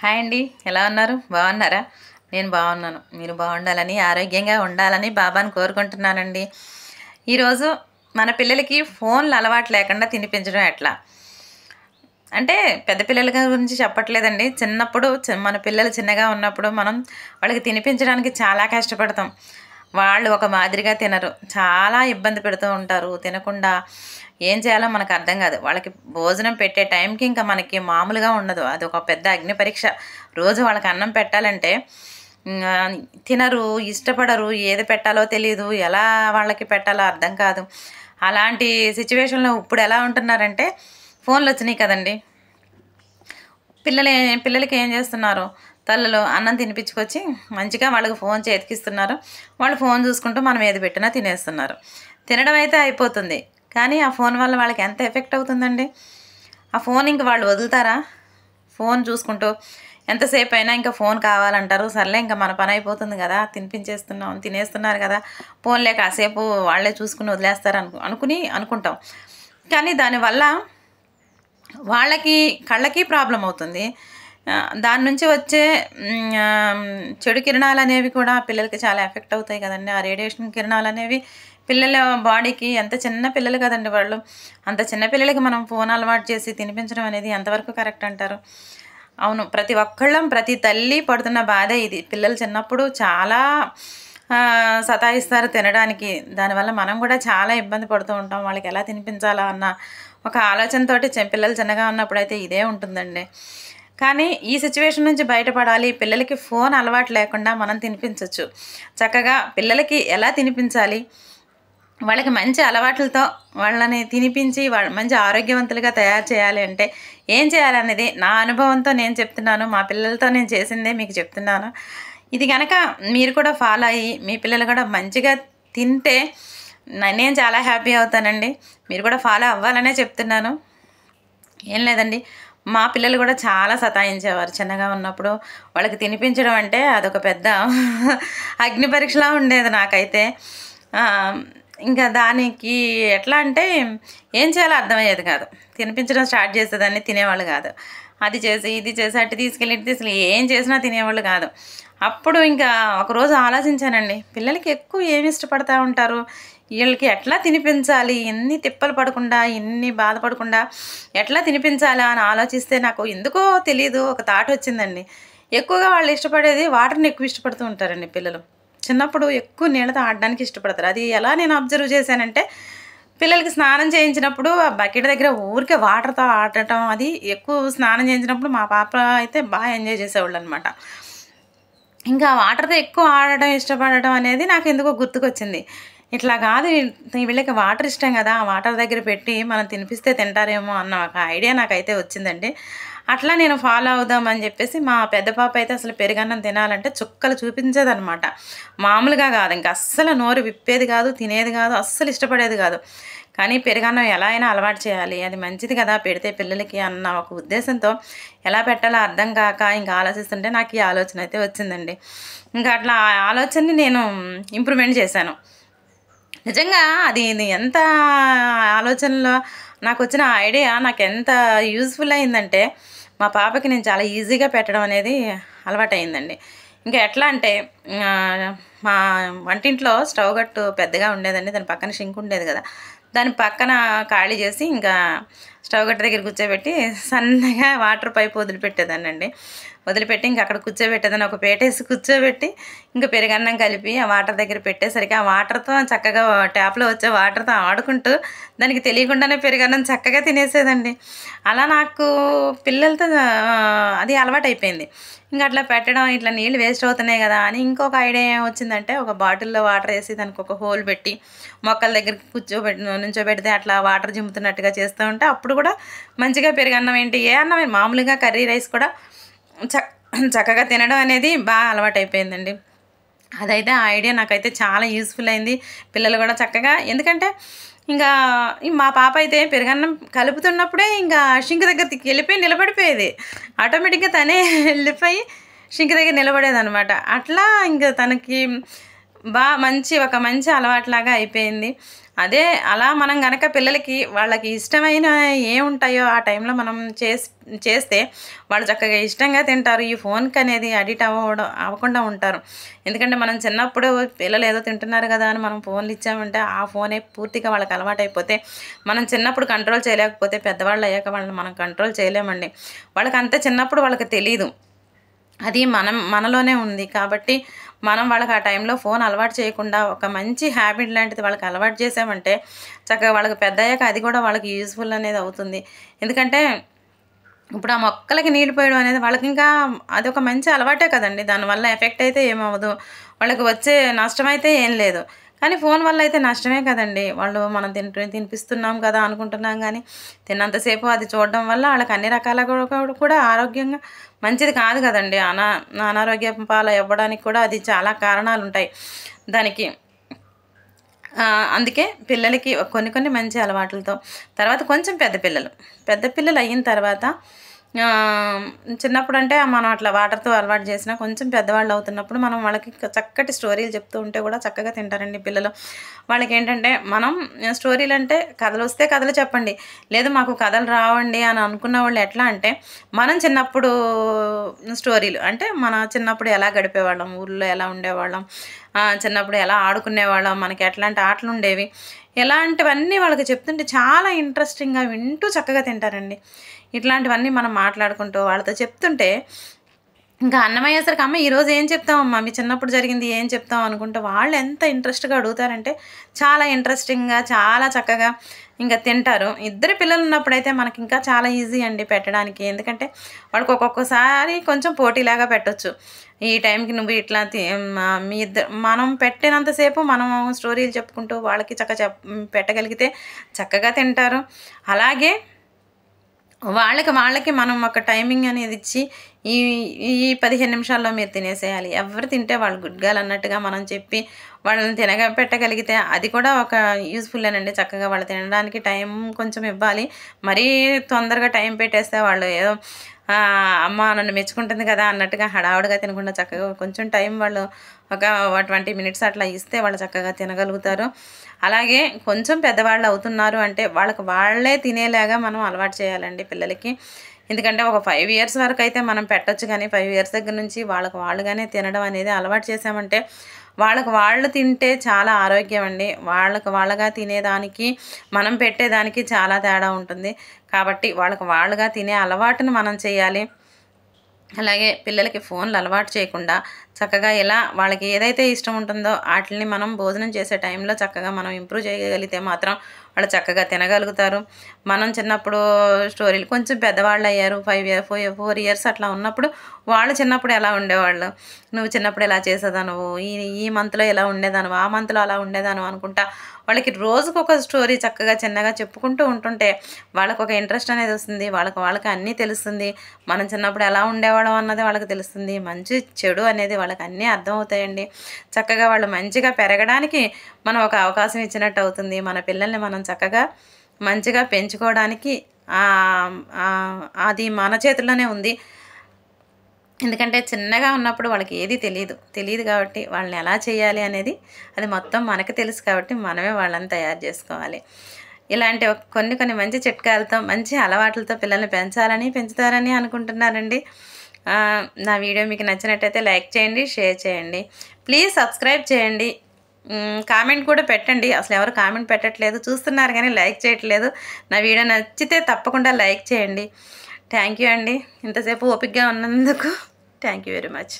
Hi అండి, ఎలా ఉన్నారు? బాగున్నారా? నేను బాగున్నాను. మీరు బాగుండాలని, ఆరోగ్యంగా ఉండాలని బాబాని కోరుకుంటున్నానండి. ఈరోజు మన పిల్లలకి ఫోన్లు అలవాటు లేకుండా తినిపించడం ఎట్లా అంటే, పెద్ద పిల్లల గురించి చెప్పట్లేదండి. చిన్నప్పుడు మన పిల్లలు చిన్నగా ఉన్నప్పుడు మనం వాళ్ళకి తినిపించడానికి చాలా కష్టపడతాం. వాళ్ళు ఒక మాదిరిగా తినరు, చాలా ఇబ్బంది పెడుతూ ఉంటారు. తినకుండా ఏం చేయాలో మనకు అర్థం కాదు. వాళ్ళకి భోజనం పెట్టే టైంకి ఇంకా మనకి మామూలుగా ఉండదు. అది ఒక పెద్ద అగ్ని పరీక్ష. రోజు వాళ్ళకి అన్నం పెట్టాలంటే ఆ, తినరు, ఇష్టపడరు, ఏది పెట్టాలో తెలియదు, ఎలా వాళ్ళకి పెట్టాలో అర్థం కాదు. అలాంటి సిచ్యువేషన్లో ఇప్పుడు ఎలా ఉంటున్నారంటే, ఫోన్లు వచ్చినాయి కదండి. పిల్లలు పిల్లలకి ఏం చేస్తున్నారు, తల్లులు అన్నం తినిపించుకొచ్చి మంచిగా వాళ్ళకి ఫోన్ చేతికిస్తున్నారు. వాళ్ళు ఫోన్ చూసుకుంటూ మనం ఏది పెట్టినా తినేస్తున్నారు. తినడం అయితే అయిపోతుంది, కానీ ఆ ఫోన్ వల్ల వాళ్ళకి ఎంత ఎఫెక్ట్ అవుతుందండి. ఆ ఫోన్ ఇంక వాళ్ళు వదులుతారా? ఫోన్ చూసుకుంటూ ఎంతసేపు అయినా ఇంకా ఫోన్ కావాలంటారు. సర్లే, ఇంకా మన పని అయిపోతుంది కదా, తినిపించేస్తున్నాం, తినేస్తున్నారు కదా, ఫోన్లే కాసేపు వాళ్ళే చూసుకుని వదిలేస్తారు అనుకుంటాం. కానీ దానివల్ల వాళ్ళకి కళ్ళకి ప్రాబ్లం అవుతుంది. దాని నుంచి వచ్చే చెడు కిరణాలు అనేవి కూడా పిల్లలకి చాలా ఎఫెక్ట్ అవుతాయి కదండి. ఆ రేడియేషన్ కిరణాలు అనేవి పిల్లల బాడీకి, ఎంత చిన్న పిల్లలు కదండి వాళ్ళు, అంత చిన్న పిల్లలకి మనం ఫోన్ అలవాటు చేసి తినిపించడం అనేది ఎంతవరకు కరెక్ట్ అంటారు? అవును, ప్రతి ఒక్కళ్ళం, ప్రతి తల్లి పడుతున్న బాధ ఇది. పిల్లలు చిన్నప్పుడు చాలా సతాయిస్తారు తినడానికి. దానివల్ల మనం కూడా చాలా ఇబ్బంది పడుతూ ఉంటాం. వాళ్ళకి ఎలా తినిపించాలా అన్న ఒక ఆలోచనతోటి పిల్లలు చిన్నగా ఉన్నప్పుడు అయితే ఇదే ఉంటుందండి. కానీ ఈ సిచ్యువేషన్ నుంచి బయటపడాలి, పిల్లలకి ఫోన్ అలవాటు లేకుండా మనం తినిపించవచ్చు. చక్కగా పిల్లలకి ఎలా తినిపించాలి, వాళ్ళకి మంచి అలవాట్లతో వాళ్ళని తినిపించి వాళ్ళు మంచి ఆరోగ్యవంతులుగా తయారు చేయాలి అంటే ఏం చేయాలనేది నా అనుభవంతో నేను చెప్తున్నాను. మా పిల్లలతో నేను చేసిందే మీకు చెప్తున్నాను. ఇది కనుక మీరు కూడా ఫాలో అయ్యి మీ పిల్లలు కూడా మంచిగా తింటే నేను చాలా హ్యాపీ అవుతానండి. మీరు కూడా ఫాలో అవ్వాలనే చెప్తున్నాను. ఏం లేదండి, మా పిల్లలు కూడా చాలా సతాయించేవారు చిన్నగా ఉన్నప్పుడు. వాళ్ళకి తినిపించడం అంటే అదొక పెద్ద అగ్ని పరీక్షలా ఉండేది నాకైతే. ఇంకా దానికి ఎట్లా అంటే ఏం చేయాలో అర్థమయ్యేది కాదు. తినిపించడం స్టార్ట్ చేసేదాన్ని, తినేవాళ్ళు కాదు. అది చేసి ఇది చేసి అటు తీసుకెళ్ళి ఇటు తీసుకెళ్ళి ఏం చేసినా తినేవాళ్ళు కాదు. అప్పుడు ఇంకా ఒకరోజు ఆలోచించానండి, పిల్లలకి ఎక్కువ ఏమి ఇష్టపడతా ఉంటారు, వీళ్ళకి ఎట్లా తినిపించాలి, ఎన్ని తిప్పలు పడకుండా, ఎన్ని బాధపడకుండా ఎట్లా తినిపించాలా అని ఆలోచిస్తే నాకు ఎందుకో తెలియదు, ఒక థాట్ వచ్చిందండి. ఎక్కువగా వాళ్ళు ఇష్టపడేది వాటర్ని ఎక్కువ ఇష్టపడుతూ ఉంటారండి పిల్లలు. చిన్నప్పుడు ఎక్కువ నీళ్ళతో ఆడడానికి ఇష్టపడతారు. అది ఎలా నేను అబ్జర్వ్ చేశానంటే, పిల్లలకి స్నానం చేయించినప్పుడు ఆ బకెట్ దగ్గర ఊరికే వాటర్తో ఆడటం, అది ఎక్కువ స్నానం చేయించినప్పుడు మా పాప అయితే బాగా ఎంజాయ్ చేసేవాళ్ళు అనమాట. ఇంకా వాటర్తో ఎక్కువ ఆడటం, ఇష్టపడటం అనేది నాకు ఎందుకో గుర్తుకొచ్చింది. ఇట్లా కాదు, వీళ్ళకి వాటర్ ఇష్టం కదా, ఆ వాటర్ దగ్గర పెట్టి మనం తినిపిస్తే తింటారేమో అన్న ఒక ఐడియా నాకైతే వచ్చిందండి. అట్లా నేను ఫాలో అవుదామని చెప్పేసి, మా పెద్ద పాప అయితే అసలు పెరుగన్నం తినాలంటే చుక్కలు చూపించేదనమాట. మామూలుగా కాదు, ఇంకా అస్సలు నోరు విప్పేది కాదు, తినేది కాదు, అస్సలు ఇష్టపడేది కాదు. కానీ పెరుగన్నం ఎలా అయినా అలవాటు చేయాలి, అది మంచిది కదా పెడితే పిల్లలకి అన్న ఒక ఉద్దేశంతో ఎలా పెట్టాలో అర్థం కాక ఇంకా ఆలోచిస్తుంటే నాకు ఈ ఆలోచన అయితే వచ్చిందండి. ఇంకా అట్లా ఆ ఆలోచనని నేను ఇంప్రూవ్మెంట్ చేశాను. నిజంగా అది ఇది ఎంత ఆలోచనలో నాకు వచ్చిన ఐడియా నాకు ఎంత యూజ్ఫుల్ అయిందంటే, మా పాపకి నేను చాలా ఈజీగా పెట్టడం అనేది అలవాటయిందండి. ఇంకా ఎట్లా అంటే మా వంటింట్లో స్టవ్ గట్టు పెద్దగా ఉండేదండి, దాని పక్కన షింక్ ఉండేది కదా, దాని పక్కన ఖాళీ చేసి ఇంకా స్టవ్ గట్టు దగ్గర కూర్చోబెట్టి సన్నగా వాటర్ పైప్ వదిలిపెట్టేదానండి. వదిలిపెట్టి ఇంక అక్కడ కూర్చోబెట్టేదాన్ని, ఒక పేటేసి కూర్చోబెట్టి ఇంకా పెరుగన్నం కలిపి ఆ వాటర్ దగ్గర పెట్టేసరికి ఆ వాటర్తో చక్కగా ట్యాప్లో వచ్చే వాటర్తో ఆడుకుంటూ దానికి తెలియకుండానే పెరుగన్నం చక్కగా తినేసేదండి. అలా నాకు పిల్లలతో అది అలవాటైపోయింది. ఇంకా అట్లా పెట్టడం, ఇట్లా నీళ్ళు వేస్ట్ అవుతున్నాయి కదా అని ఇంకొక ఐడియా ఏమొచ్చిందంటే, ఒక బాటిల్లో వాటర్ వేసి దానికి ఒక హోల్ పెట్టి మొక్కల దగ్గరికి నుంచోబెడితే అట్లా వాటర్ జిమ్ముతున్నట్టుగా చేస్తూ ఉంటే అప్పుడు కూడా మంచిగా పెరుగన్నం ఏంటి, ఏ అన్నమే మామూలుగా కర్రీ రైస్ కూడా చక్కగా తినడం అనేది బాగా అలవాటైపోయిందండి. అదైతే ఆ ఐడియా నాకైతే చాలా యూస్ఫుల్ అయింది. పిల్లలు కూడా చక్కగా, ఎందుకంటే ఇంకా మా పాప అయితే పెరుగన్నం కలుపుతున్నప్పుడే ఇంకా షింక్ దగ్గరికి వెళ్ళిపోయి నిలబడిపోయేది. ఆటోమేటిక్గా తనే వెళ్ళిపోయి షింక్ దగ్గర నిలబడేదనమాట. అట్లా ఇంకా తనకి ఒక మంచి అలవాటులాగా అయిపోయింది. అదే అలా మనం గనక పిల్లలకి వాళ్ళకి ఇష్టమైన ఏముంటాయో ఆ టైంలో మనం చేస్తే వాళ్ళు చక్కగా ఇష్టంగా తింటారు. ఈ ఫోన్‌కి అనేది అడిక్ట్ అవ్వకుండా ఉంటారు. ఎందుకంటే మనం చిన్నప్పుడు పిల్లలు ఏదో తింటున్నారు కదా అని మనం ఫోన్లు ఇచ్చామంటే ఆ ఫోనే పూర్తిగా వాళ్ళకి అలవాటైపోతే మనం చిన్నప్పుడు కంట్రోల్ చేయలేకపోతే పెద్దవాళ్ళు అయ్యాక వాళ్ళని మనం కంట్రోల్ చేయలేమండి. వాళ్ళకి అంతే చిన్నప్పుడు వాళ్ళకి తెలీదు. అది మనలోనే ఉంది. కాబట్టి మనం వాళ్ళకి ఆ టైంలో ఫోన్ అలవాటు చేయకుండా ఒక మంచి హ్యాబిట్ లాంటిది వాళ్ళకి అలవాటు చేసామంటే చక్కగా వాళ్ళకి పెద్దయ్యాక అది కూడా వాళ్ళకి యూజ్‌ఫుల్ అనేది అవుతుంది. ఎందుకంటే ఇప్పుడు ఆ మొక్కలకి నీళ్ళు పోయడం అనేది వాళ్ళకింకా అదొక మంచి అలవాటే కదండీ! దానివల్ల ఎఫెక్ట్ అయితే ఏమవ్వదు. వాళ్ళకి వచ్చే నష్టమైతే ఏం లేదు. కానీ ఫోన్ వల్ల అయితే నష్టమే కదండీ! వాళ్ళు మనం తినిపిస్తున్నాం కదా అనుకుంటున్నాం గానీ, తిన్నంతసేపు అది చూడడం వల్ల ఆళ్ళకి అన్ని రకాలుగా కూడా ఆరోగ్యంగా మంచిది కాదు కదండీ! అనారోగ్యం పాలవ్వడానికి కూడా అది చాలా కారణాలుంటాయి దానికి. అందుకే పిల్లలకి కొన్ని మంచి అలవాట్లతో తర్వాత కొంచెం పెద్ద పిల్లలు అయిన తర్వాత చిన్నప్పుడంటే మనం అట్లా వాటర్‌తో అలవాటు చేసినా కొంచెం పెద్దవాళ్ళు అవుతున్నప్పుడు మనం వాళ్ళకి చక్కటి స్టోరీలు చెప్తూ ఉంటే కూడా చక్కగా తింటారండి పిల్లలు. వాళ్ళకేంటంటే మనం స్టోరీలంటే కథలొస్తే కథలు చెప్పండి. లేదు మాకు కథలు రావండి అని అనుకున్న వాళ్ళు ఎట్లా అంటే మనం చిన్నప్పుడు స్టోరీలు అంటే మన చిన్నప్పుడు ఎలా గడిపేవాళ్ళం, ఊర్లో ఎలా ఉండేవాళ్ళం, చిన్నప్పుడు ఎలా ఆడుకునేవాళ్ళం, మనకి ఎట్లాంటి ఆటలుండేవి, ఇలాంటివన్నీ వాళ్ళకి చెప్తుంటే చాలా ఇంట్రెస్టింగ్‌గా వింటూ చక్కగా తింటారండి. ఇట్లాంటివన్నీ మనం మాట్లాడుకుంటూ వాళ్ళతో చెప్తుంటే ఇంకా అన్నమయ్యేసరికి "అమ్మ ఈరోజు ఏం చెప్తావమ్మా? మీ చిన్నప్పుడు జరిగింది ఏం చెప్తావు?" అనుకుంటే వాళ్ళు ఎంత ఇంట్రెస్ట్‌గా అడుగుతారంటే చాలా ఇంట్రెస్టింగ్‌గా, చాలా చక్కగా ఇంక తింటారు. ఇద్దరు పిల్లలున్నప్పుడైతే మనకింకా చాలా ఈజీ అండి పెట్టడానికి. ఎందుకంటే వాళ్ళకి ఒక్కొక్కసారి కొంచెం పోటీలాగా పెట్టొచ్చు. ఈ టైంకి నువ్వు ఇట్లా మీ మనం పెట్టినంత సేపు మనం స్టోరీలు చెప్పుకుంటూ వాళ్ళకి పెట్టగలిగితే చక్కగా తింటారు. అలాగే వాళ్ళకి మనం ఒక టైమింగ్ అనేది ఇచ్చి ఈ ఈ 15 నిమిషాల్లో మీరు తినేసేయాలి. ఎవరు తింటే వాళ్ళు గుడ్ గర్ల్ అన్నట్టుగా మనం చెప్పి వాళ్ళని పెట్టగలిగితే అది కూడా ఒక యూజ్‌ఫుల్లేనండి. చక్కగా వాళ్ళు తినడానికి టైం కొంచెం ఇవ్వాలి. మరీ తొందరగా టైం పెట్టేస్తే వాళ్ళు ఏదో అమ్మ నన్ను మెచ్చుకుంటుంది కదా అన్నట్టుగా హడావుడిగా తినకుండా చక్కగా కొంచెం టైం వాళ్ళు ఒక 20 మినిట్స్ అట్లా ఇస్తే వాళ్ళు చక్కగా తినగలుగుతారు. అలాగే కొంచెం పెద్దవాళ్ళు అవుతున్నారు అంటే వాళ్ళకి వాళ్ళే తినేలాగా మనం అలవాటు చేయాలండి పిల్లలకి. ఎందుకంటే ఒక 5 ఇయర్స్ వరకైతే మనం పెట్టొచ్చు కానీ 5 ఇయర్స్ దగ్గర నుంచి వాళ్ళకి వాళ్ళుగానే తినడం అనేది అలవాటు చేశామంటే వాళ్ళకి వాళ్ళు తింటే చాలా ఆరోగ్యం అండి. వాళ్ళకి వాళ్ళగా తినేదానికి మనం పెట్టేదానికి చాలా తేడా ఉంటుంది. కాబట్టి వాళ్ళకి వాళ్ళుగా తినే అలవాటును మనం చేయాలి. అలాగే పిల్లలకి ఫోన్లు అలవాటు చేయకుండా చక్కగా ఎలా వాళ్ళకి ఏదైతే ఇష్టం ఉంటుందో ఆటిల్ని మనం భోజనం చేసే టైంలో చక్కగా మనం ఇంప్రూవ్ చేయగలిగితే మాత్రం వాళ్ళు చక్కగా తినగలుగుతారు. మనం చిన్నప్పుడు స్టోరీలు కొంచెం పెద్దవాళ్ళు అయ్యారు 4 ఇయర్స్ అట్లా ఉన్నప్పుడు వాళ్ళు చిన్నప్పుడు ఎలా ఉండేవాళ్ళు, నువ్వు చిన్నప్పుడు ఎలా చేసేదానువు, ఈ మంత్లో ఎలా ఉండేదానువు, ఆ మంత్లో అలా ఉండేదాను అనుకుంటా వాళ్ళకి రోజుకొక స్టోరీ చక్కగా చిన్నగా చెప్పుకుంటూ ఉంటుంటే వాళ్ళకొక ఇంట్రెస్ట్ అనేది వస్తుంది. వాళ్ళకి అన్నీ తెలుస్తుంది. మనం చిన్నప్పుడు ఎలా ఉండేవాళ్ళం అన్నది వాళ్ళకి తెలుస్తుంది. మంచి చెడు అనేది వాళ్ళకి అన్నీ అర్థమవుతాయండి. చక్కగా వాళ్ళు మంచిగా పెరగడానికి మనం ఒక అవకాశం ఇచ్చినట్టు అవుతుంది. మన పిల్లల్ని మనం చక్కగా మంచిగా పెంచుకోవడానికి అది మన చేతుల్లోనే ఉంది. ఎందుకంటే చిన్నగా ఉన్నప్పుడు వాళ్ళకి ఏది తెలీదు కాబట్టి వాళ్ళని ఎలా చేయాలి అనేది అది మొత్తం మనకు తెలుసు కాబట్టి మనమే వాళ్ళని తయారు చేసుకోవాలి. ఇలాంటి కొన్ని మంచి చిట్కాలతో మంచి అలవాట్లతో పిల్లల్ని పెంచుతారని అనుకుంటున్నానండి. నా వీడియో మీకు నచ్చినట్టయితే లైక్ చేయండి, షేర్ చేయండి, ప్లీజ్ సబ్స్క్రైబ్ చేయండి, కామెంట్ కూడా పెట్టండి. అసలు ఎవరు కామెంట్ పెట్టట్లేదు, చూస్తున్నారు కానీ లైక్ చేయట్లేదు. నా వీడియో నచ్చితే తప్పకుండా లైక్ చేయండి. థ్యాంక్ యూ అండి. ఇంతసేపు ఓపికగా ఉన్నందుకు థ్యాంక్ యూ వెరీ మచ్.